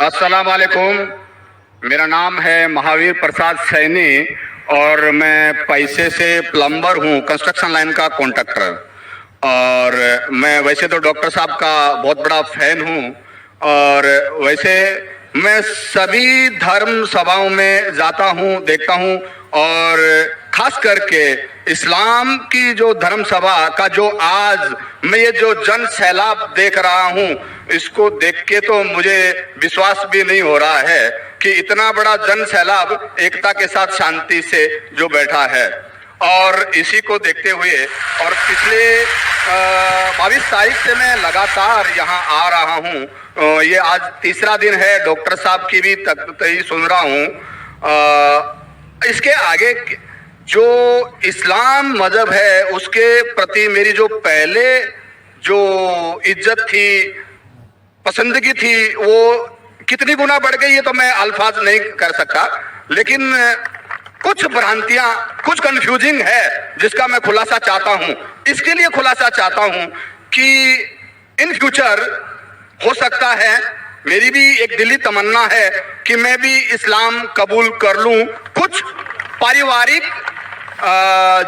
السلام علیکم. میرا نام ہے مہاویر پرساد سینی اور میں پیسے سے پلمبر ہوں, کنسٹرکشن لائن کا کانٹریکٹر. اور میں ویسے تو ڈاکٹر صاحب کا بہت بڑا فین ہوں, اور ویسے میں سبھی دھرم سبھاؤں میں جاتا ہوں, دیکھتا ہوں, اور خاص کر کے اسلام کی جو دھرم سبھا کا جو آج میں یہ جو جن سیلاب دیکھ رہا ہوں, اس کو دیکھ کے تو مجھے وشواس بھی نہیں ہو رہا ہے کہ اتنا بڑا جن سیلاب ایکتا کے ساتھ شانتی سے جو بیٹھا ہے. اور اسی کو دیکھتے ہوئے اور پچھلے 22 تاریخ سے میں لگاتار یہاں آ رہا ہوں. یہ آج تیسرا دن ہے, ڈاکٹر صاحب کی بھی تقریر سن رہا ہوں. اس کے آگے جو اسلام مذہب ہے اس کے پرتی میری جو پہلے جو عزت تھی, پسندگی تھی, وہ کتنی گنا بڑھ گئی ہے تو میں الفاظ نہیں کر سکتا. لیکن کچھ برانتیاں, کچھ کنفیوزنگ ہے جس کا میں خلاصہ چاہتا ہوں. اس کے لیے خلاصہ چاہتا ہوں کہ ان فیوچر ہو سکتا ہے, میری بھی ایک دلی تمنا ہے کہ میں بھی اسلام قبول کر لوں کچھ پاریوارک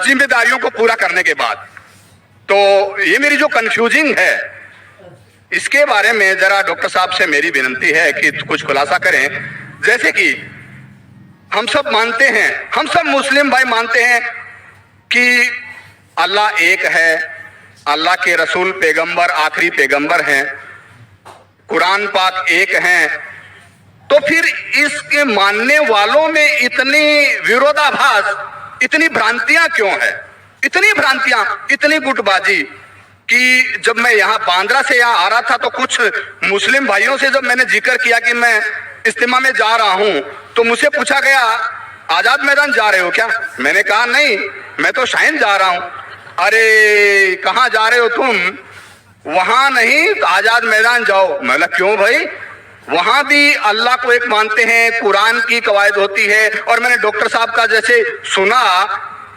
ذمہ داریوں کو پورا کرنے کے بعد. تو یہ میری جو کنفیوزنگ ہے اس کے بارے میں ذرا ڈاکٹر صاحب سے میری ونتی ہے کہ کچھ خلاصہ کریں. جیسے کہ ہم سب مانتے ہیں, ہم سب مسلم بھائی مانتے ہیں کہ اللہ ایک ہے, اللہ کے رسول پیغمبر آخری پیغمبر ہیں, قرآن پاک ایک ہیں. تو پھر اس کے ماننے والوں میں اتنی ویرودھاباس, اتنی بھرانتیاں کیوں ہیں؟ اتنی بھرانتیاں, اتنی گٹ بازی کہ جب میں یہاں باندرا سے یہاں آ رہا تھا تو کچھ مسلم بھائیوں سے جب میں نے ذکر کیا کہ میں اجتماع میں جا رہا ہوں تو مجھ سے پوچھا گیا آزاد میدان جا رہے ہو کیا؟ میں نے کہا نہیں, میں تو شائن جا رہا ہوں. ارے کہاں جا رہے ہو تم؟ وہاں نہیں تو آزاد میدان جاؤ. میں نے کیوں بھائی؟ وہاں بھی اللہ کو ایک مانتے ہیں, قرآن کی قواعد ہوتی ہے. اور میں نے ڈاکٹر صاحب کا جیسے سنا,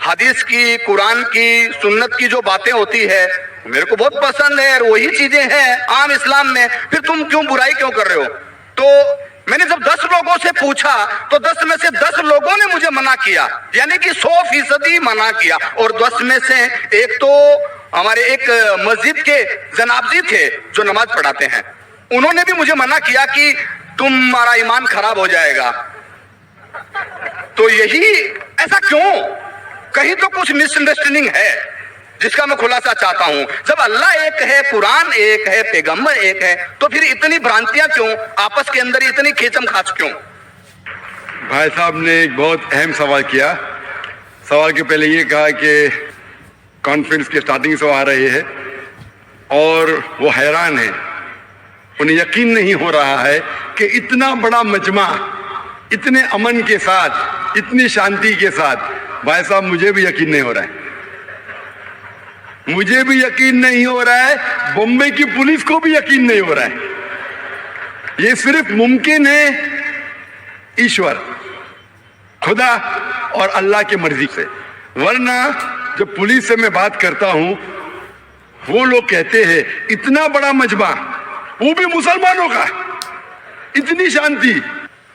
حدیث کی, قرآن کی, سنت کی جو باتیں ہوتی ہے میرے کو بہت پسند ہے, اور وہی چیزیں ہیں عام اسلام میں. پھر تم کیوں برائی کیوں کر رہے ہو؟ تو میں نے جب 10 لوگوں سے پوچھا تو 10 میں سے 10 لوگوں نے مجھے منع کیا, یعنی کہ 100% منع کیا. اور 10 میں سے ایک تو ہمارے ایک مسجد کے جناب جی تھے جو نماز پڑھاتے ہیں, انہوں نے بھی مجھے منع کیا کہ تمہارا ایمان خراب ہو جائے گا. تو یہی ایسا کیوں؟ کہیں تو کچھ مس انڈرسٹینڈنگ ہے جس کا میں خلاصہ چاہتا ہوں. جب اللہ ایک ہے, قرآن ایک ہے, پیغمبر ایک ہے, تو پھر اتنی بھرانتیاں کیوں, آپس کے اندر اتنی کھیچم کھاچ کیوں؟ بھائی صاحب نے ایک بہت اہم سوال کیا. سوال کے پہلے یہ کہا کہ کانفرنس کے سٹارٹنگ سے آ رہے ہیں اور وہ حیران ہیں, انہیں یقین نہیں ہو رہا ہے کہ اتنا بڑا مجمع اتنے امن کے ساتھ, اتنی شانتی کے ساتھ. بھائی صاحب مجھے بھی یقین نہیں ہو رہا ہے, مجھے بھی یقین نہیں ہو رہا ہے, بمبئی کی پولیس کو بھی یقین نہیں ہو رہا ہے. یہ صرف ممکن ہے ایشور, خدا اور اللہ کی مرضی سے. ورنہ جب پولیس سے میں بات کرتا ہوں وہ لوگ کہتے ہیں اتنا بڑا مجمع, وہ بھی مسلمانوں کا, اتنی شانتی,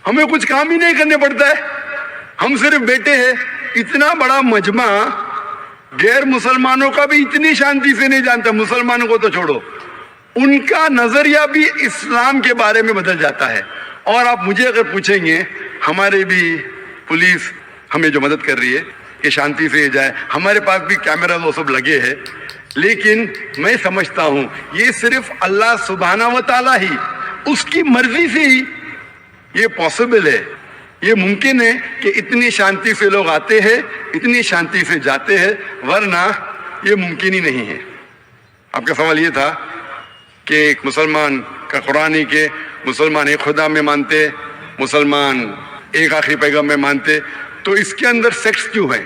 ہمیں کچھ کام ہی نہیں کرنے پڑتا ہے, ہم صرف بیٹھے ہیں. اتنا بڑا مجمع غیر مسلمانوں کا بھی اتنی شانتی سے نہیں جانتا, مسلمانوں کو تو چھوڑو, ان کا نظریہ بھی اسلام کے بارے میں بدل جاتا ہے. اور آپ مجھے اگر پوچھیں گے, ہمارے بھی پولیس ہمیں جو مدد کر رہی ہے کہ شانتی سے جائے, ہمارے پاس بھی کیمرہ وہ سب لگے ہیں, لیکن میں سمجھتا ہوں یہ صرف اللہ سبحانہ و تعالیٰ ہی, اس کی مرضی سے ہی یہ پاسبل ہے, یہ ممکن ہے کہ اتنی شانتی سے لوگ آتے ہیں, اتنی شانتی سے جاتے ہیں, ورنہ یہ ممکن ہی نہیں ہے. آپ کا سوال یہ تھا کہ ایک مسلمان کا قرآن ہی کہ مسلمان ایک خدا میں مانتے, مسلمان ایک آخری پیغام میں مانتے, تو اس کے اندر سیکٹس کیوں ہیں,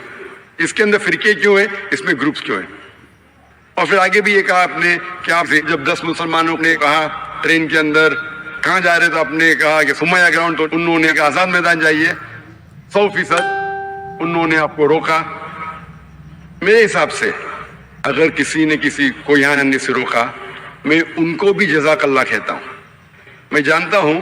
اس کے اندر فرقے کیوں ہیں, اس میں گروپس کیوں ہیں؟ اور پھر آگے بھی یہ کہا آپ نے کہ آپ جب 10 مسلمانوں نے کہا ٹرین کے اندر کہاں جا رہے تو آپ نے کہا کہ سمیہ گراؤنڈ, تو انہوں نے کہا آزاد میدان جائیے. 100% انہوں نے آپ کو روکا. میرے حساب سے اگر کسی نے کسی کو یہاں آنے سے روکا, میں ان کو بھی جزاک اللہ کہتا ہوں. میں جانتا ہوں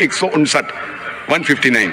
159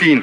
3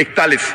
41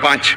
5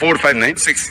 4596,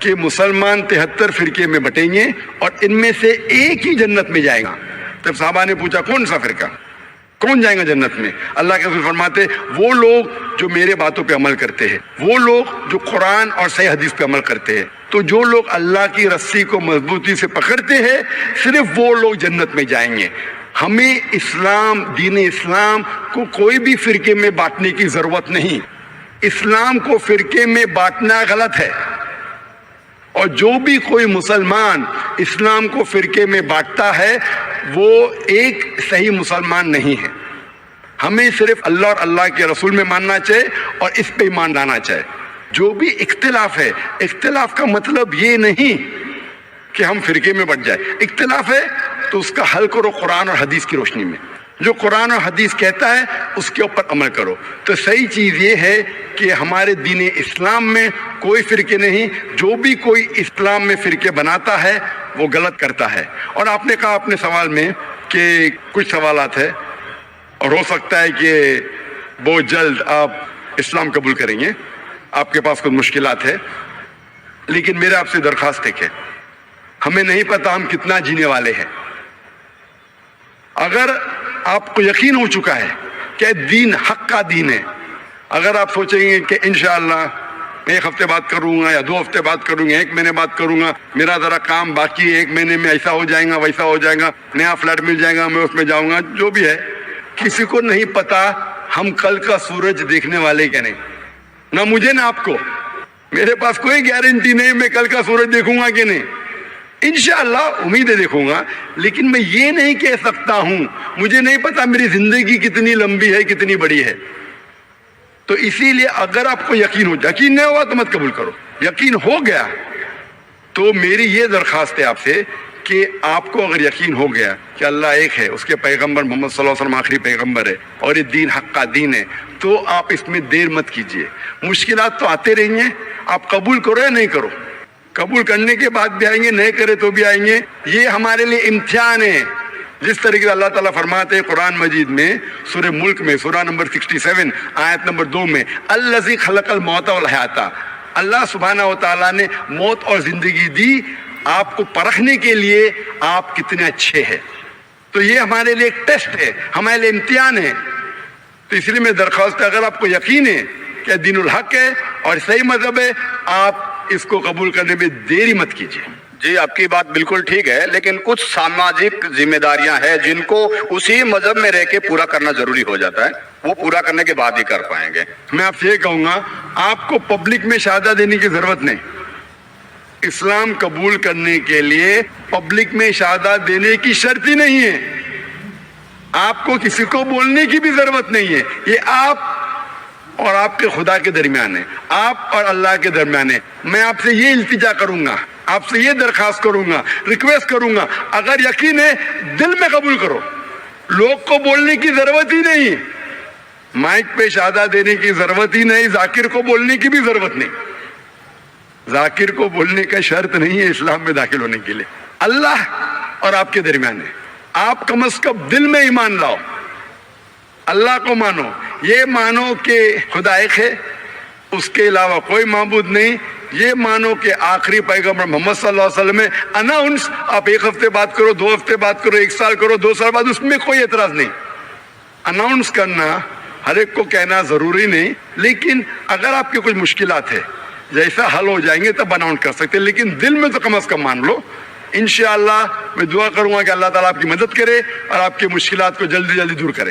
کہ مسلمان 73 فرقے میں بٹیں گے اور ان میں سے ایک ہی جنت میں جائے گا. جب صحابہ نے پوچھا کون سا فرقہ, کون جائیں گا جنت میں, اللہ کے رسول فرماتے وہ لوگ جو میرے باتوں پہ عمل کرتے ہیں, وہ لوگ جو قرآن اور صحیح حدیث پہ عمل کرتے ہیں. تو جو لوگ اللہ کی رسی کو مضبوطی سے پکڑتے ہیں صرف وہ لوگ جنت میں جائیں گے. ہمیں اسلام, دین اسلام کو کوئی بھی فرقے میں بانٹنے کی ضرورت نہیں. اسلام کو فرقے میں بانٹنا غلط ہے, اور جو بھی کوئی مسلمان اسلام کو فرقے میں بانٹتا ہے وہ ایک صحیح مسلمان نہیں ہے. ہمیں صرف اللہ اور اللہ کے رسول میں ماننا چاہیے اور اس پہ ایمان لانا چاہیے. جو بھی اختلاف ہے, اختلاف کا مطلب یہ نہیں کہ ہم فرقے میں بٹ جائے. اختلاف ہے تو اس کا حل کرو قرآن اور حدیث کی روشنی میں. جو قرآن اور حدیث کہتا ہے اس کے اوپر عمل کرو. تو صحیح چیز یہ ہے کہ ہمارے دین اسلام میں کوئی فرقے نہیں. جو بھی کوئی اسلام میں فرقے بناتا ہے وہ غلط کرتا ہے. اور آپ نے کہا اپنے سوال میں کہ کچھ سوالات ہے اور ہو سکتا ہے کہ بہت جلد آپ اسلام قبول کریں گے, آپ کے پاس کچھ مشکلات ہے, لیکن میرے آپ سے درخواست ہے کہ ہمیں نہیں پتا ہم کتنا جینے والے ہیں. اگر آپ کو یقین ہو چکا ہے کہ دین حق کا دین ہے, اگر آپ سوچیں گے کہ انشاءاللہ ایک ہفتے بعد کروں گا یا 2 ہفتے بعد کروں گا, 1 مہینے بعد کروں گا, میرا ذرا کام باقی ہے, 1 مہینے میں ایسا ہو جائے گا ویسا ہو جائے گا, نیا فلیٹ مل جائے گا, میں اس میں جاؤں گا, جو بھی ہے, کسی کو نہیں پتا ہم کل کا سورج دیکھنے والے کیا نہیں. نہ مجھے نہ آپ کو, میرے پاس کوئی گارنٹی نہیں میں کل کا سورج دیکھوں گا کہ نہیں. انشاءاللہ امید ہے دیکھوں گا, لیکن میں یہ نہیں کہہ سکتا ہوں, مجھے نہیں پتا میری زندگی کتنی لمبی ہے کتنی بڑی ہے. تو اسی لیے اگر آپ کو یقین ہو, یقین نہیں ہوا تو مت قبول کرو. یقین ہو گیا تو میری یہ درخواست ہے آپ سے کہ آپ کو اگر یقین ہو گیا کہ اللہ ایک ہے, اس کے پیغمبر محمد صلی اللہ علیہ وسلم آخری پیغمبر ہے اور یہ دین حق کا دین ہے, تو آپ اس میں دیر مت کیجئے. مشکلات تو آتے رہیں گے, آپ قبول کرو یا نہیں کرو, قبول کرنے کے بعد بھی آئیں گے, نہیں کرے تو بھی آئیں گے. یہ ہمارے لیے امتحان ہے. جس طریقے سے اللہ تعالیٰ فرماتے ہیں قرآن مجید میں سورہ ملک میں سورہ نمبر 67 آیت نمبر 2 میں, الذی خلق الموت والحیات, اللہ سبحانہ و تعالیٰ نے موت اور زندگی دی آپ کو پرکھنے کے لیے آپ کتنے اچھے ہیں. تو یہ ہمارے لیے ایک ٹیسٹ ہے, ہمارے لیے امتحان ہے. تو اس لیے میں درخواست ہے, اگر آپ کو یقین ہے کہ دین الحق ہے اور صحیح مذہب ہے, آپ اس کو قبول کرنے میں دیری مت کیجیے. جی آپ کی بات بالکل ٹھیک ہے, لیکن کچھ سماجک ذمہ داریاں ہیں جن کو اسی مذہب میں رہ کے پورا کرنا ضروری ہو جاتا ہے, وہ پورا کرنے کے بعد ہی کر پائیں گے. میں آپ سے یہ کہوں گا, آپ کو پبلک میں شہادہ دینے کی ضرورت نہیں. اسلام قبول کرنے کے لیے پبلک میں شہادہ دینے کی شرط ہی نہیں ہے. آپ کو کسی کو بولنے کی بھی ضرورت نہیں ہے. یہ آپ اور آپ کے خدا کے درمیان ہے, آپ اور اللہ کے درمیان ہے. میں آپ سے یہ التجا کروں گا, آپ سے یہ درخواست کروں گا, ریکویسٹ کروں گا, اگر یقین ہے دل میں قبول کرو. لوگ کو بولنے کی ضرورت ہی نہیں, مائک پہ شہادہ دینے کی ضرورت ہی نہیں, ذاکر کو بولنے کی بھی ضرورت نہیں. ذاکر کو بولنے کا شرط نہیں ہے اسلام میں داخل ہونے کے لیے. اللہ اور آپ کے درمیان ہے. آپ کم از کم دل میں ایمان لاؤ, اللہ کو مانو, یہ مانو کہ خدا ایک ہے, اس کے علاوہ کوئی معبود نہیں. یہ مانو کہ آخری پیغمبر محمد صلی اللہ علیہ وسلم ہے. اناؤنس آپ 1 ہفتے بعد کرو, 2 ہفتے بعد کرو, 1 سال کرو, 2 سال بعد, اس میں کوئی اعتراض نہیں. اناؤنس کرنا ہر ایک کو کہنا ضروری نہیں, لیکن اگر آپ کی کچھ مشکلات ہے جیسا حل ہو جائیں گے تب اناؤنس کر سکتے, لیکن دل میں تو کم از کم مان لو. انشاءاللہ میں دعا کروں گا کہ اللہ تعالیٰ آپ کی مدد کرے اور آپ کی مشکلات کو جلدی جلدی دور کرے.